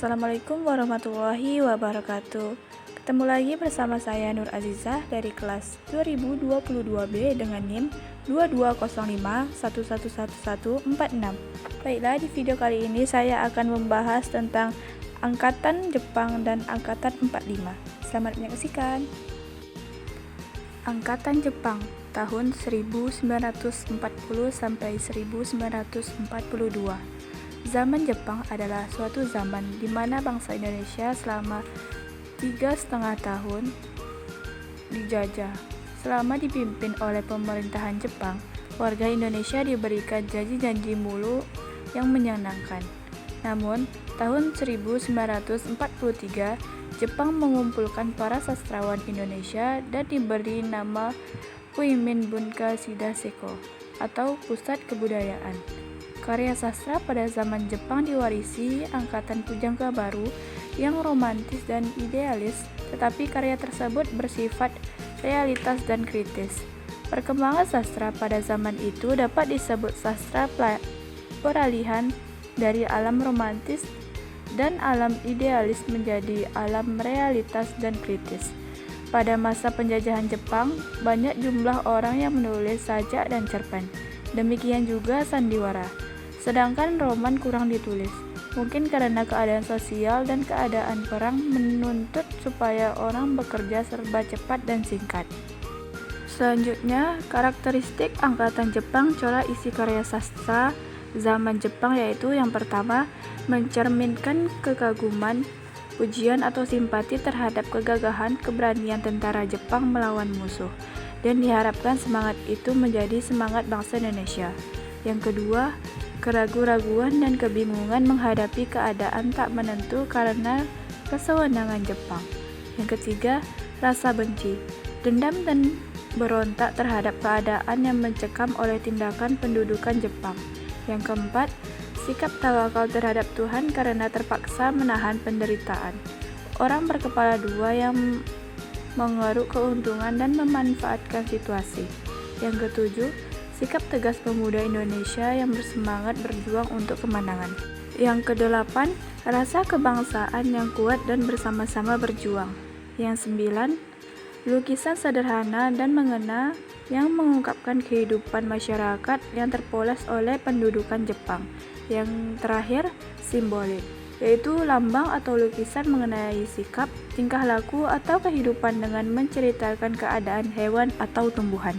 Assalamualaikum warahmatullahi wabarakatuh. Ketemu lagi bersama saya Nur Azizah dari kelas 2022B dengan NIM 2205111146. Baiklah, di video kali ini saya akan membahas tentang Angkatan Jepang dan Angkatan 45. Selamat menyaksikan. Angkatan Jepang tahun 1940 sampai 1942. Zaman Jepang adalah suatu zaman di mana bangsa Indonesia selama 3,5 tahun dijajah. Selama dipimpin oleh pemerintahan Jepang, warga Indonesia diberikan janji-janji mulu yang menyenangkan. Namun, tahun 1943, Jepang mengumpulkan para sastrawan Indonesia dan diberi nama Koimin Bunka Shida Seiko atau Pusat Kebudayaan. Karya sastra pada zaman Jepang diwarisi angkatan pujangga baru yang romantis dan idealis, tetapi karya tersebut bersifat realitas dan kritis. Perkembangan sastra pada zaman itu dapat disebut sastra peralihan dari alam romantis dan alam idealis menjadi alam realitas dan kritis. Pada masa penjajahan Jepang, banyak jumlah orang yang menulis sajak dan cerpen. Demikian juga sandiwara. Sedangkan roman kurang ditulis, mungkin karena keadaan sosial dan keadaan perang menuntut supaya orang bekerja serba cepat dan singkat. Selanjutnya, karakteristik angkatan Jepang corak isi karya sastra zaman Jepang yaitu yang pertama, mencerminkan kekaguman, pujian atau simpati terhadap kegagahan keberanian tentara Jepang melawan musuh, dan diharapkan semangat itu menjadi semangat bangsa Indonesia. Yang kedua, keraguan-raguan dan kebingungan menghadapi keadaan tak menentu karena kesewenangan Jepang. Yang ketiga, rasa benci, dendam dan berontak terhadap keadaan yang mencekam oleh tindakan pendudukan Jepang. Yang keempat, sikap tawakal terhadap Tuhan karena terpaksa menahan penderitaan. Orang berkepala dua yang mengeruk keuntungan dan memanfaatkan situasi. Yang ketujuh, sikap tegas pemuda Indonesia yang bersemangat berjuang untuk kemenangan. Yang kedelapan, rasa kebangsaan yang kuat dan bersama-sama berjuang. Yang sembilan, lukisan sederhana dan mengena yang mengungkapkan kehidupan masyarakat yang terpoles oleh pendudukan Jepang. Yang terakhir, simbolik, yaitu lambang atau lukisan mengenai sikap, tingkah laku, atau kehidupan dengan menceritakan keadaan hewan atau tumbuhan.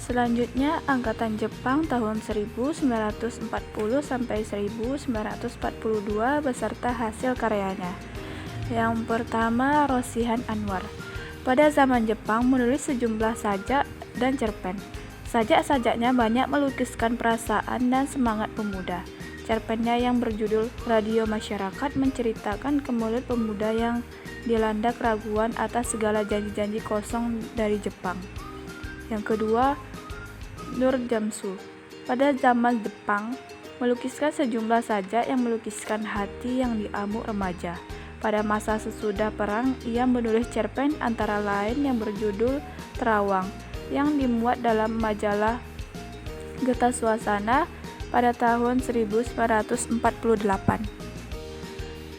Selanjutnya, Angkatan Jepang tahun 1940 sampai 1942 beserta hasil karyanya. Yang pertama, Rosihan Anwar. Pada zaman Jepang menulis sejumlah sajak dan cerpen. Sajak-sajaknya banyak melukiskan perasaan dan semangat pemuda. Cerpennya yang berjudul Radio Masyarakat menceritakan kemulut pemuda yang dilanda keraguan atas segala janji-janji kosong dari Jepang. Yang kedua, Nur Jamsu. Pada zaman Jepang, melukiskan sejumlah sajak yang melukiskan hati yang diamuk remaja. Pada masa sesudah perang, ia menulis cerpen antara lain yang berjudul Terawang, yang dimuat dalam majalah Geta Suasana pada tahun 1948.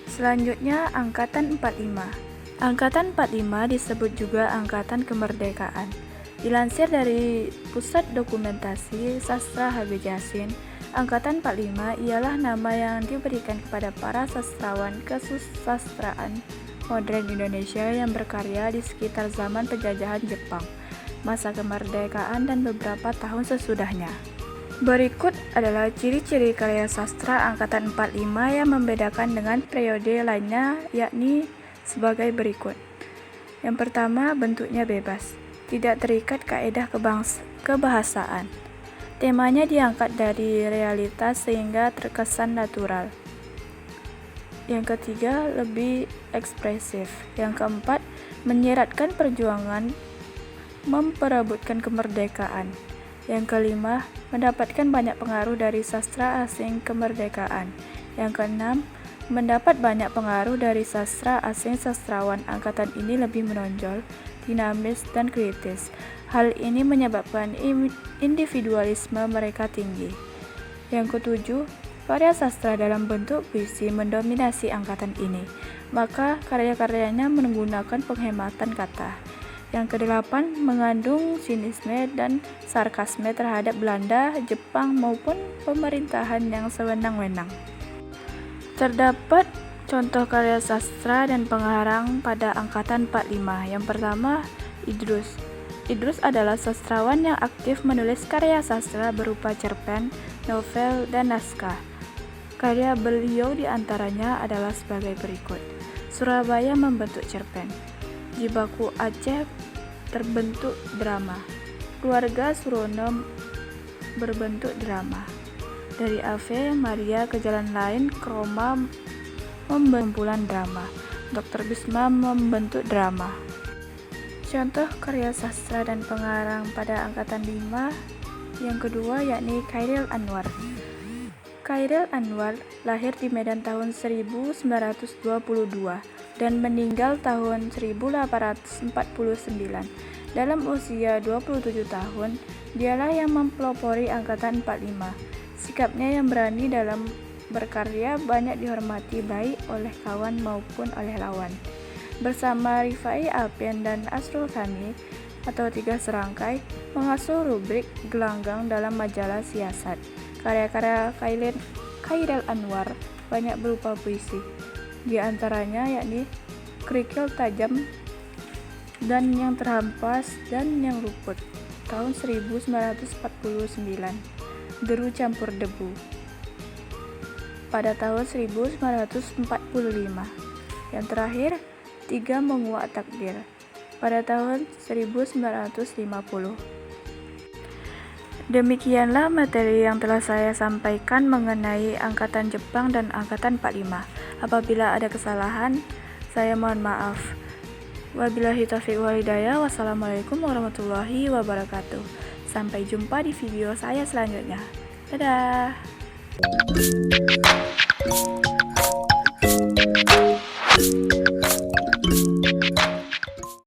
Selanjutnya, Angkatan 45. Angkatan 45 disebut juga Angkatan Kemerdekaan. Dilansir dari Pusat Dokumentasi Sastra HB Jasin, Angkatan 45 ialah nama yang diberikan kepada para sastrawan kesusastraan modern Indonesia yang berkarya di sekitar zaman penjajahan Jepang, masa kemerdekaan dan beberapa tahun sesudahnya. Berikut adalah ciri-ciri karya sastra Angkatan 45 yang membedakan dengan periode lainnya, yakni sebagai berikut. Yang pertama, bentuknya bebas, tidak terikat kaedah kebahasaan. Temanya diangkat dari realitas sehingga terkesan natural. Yang ketiga, lebih ekspresif. Yang keempat, menyiratkan perjuangan memperebutkan kemerdekaan. Yang kelima, mendapatkan banyak pengaruh dari sastra asing kemerdekaan. Yang keenam, mendapat banyak pengaruh dari sastra asing. Sastrawan angkatan ini lebih menonjol, dinamis, dan kritis. Hal ini menyebabkan individualisme mereka tinggi. Yang ketujuh, Karya sastra dalam bentuk puisi mendominasi angkatan ini, maka karya-karyanya menggunakan penghematan kata. Yang kedelapan, mengandung sinisme dan sarkasme terhadap Belanda, Jepang, maupun pemerintahan yang sewenang-wenang. Terdapat contoh karya sastra dan pengarang pada angkatan 45. Yang pertama, Idrus. Idrus adalah sastrawan yang aktif menulis karya sastra berupa cerpen, novel, dan naskah. Karya beliau diantaranya adalah sebagai berikut. Surabaya membentuk cerpen. Jibaku Aceh terbentuk drama. Keluarga Surono berbentuk drama. Dari Ave Maria ke Jalan Lain, Kroma membentuk drama. Dr. Bisma membentuk drama. Contoh karya sastra dan pengarang pada angkatan 5 yang kedua yakni Chairil Anwar. Chairil Anwar lahir di Medan tahun 1922 dan meninggal tahun 1849. Dalam usia 27 tahun, dialah yang mempelopori angkatan 45. Sikapnya yang berani dalam berkarya banyak dihormati baik oleh kawan maupun oleh lawan. Bersama Rifai Alpen dan Asrul Thani atau tiga serangkai mengasuh rubrik gelanggang dalam majalah siasat. Karya-karya Chairil Anwar banyak berupa puisi, di antaranya yakni Kerikil Tajam dan Yang Terhampas dan Yang Luput tahun 1949, Deru Campur Debu pada tahun 1945. Yang terakhir, Tiga Menguak Takdir pada tahun 1950. Demikianlah materi yang telah saya sampaikan mengenai angkatan Jepang dan angkatan 45. Apabila ada kesalahan, saya mohon maaf. Wabillahi taufiq wal hidayah. Wassalamualaikum warahmatullahi wabarakatuh. Sampai jumpa di video saya selanjutnya. Dadah.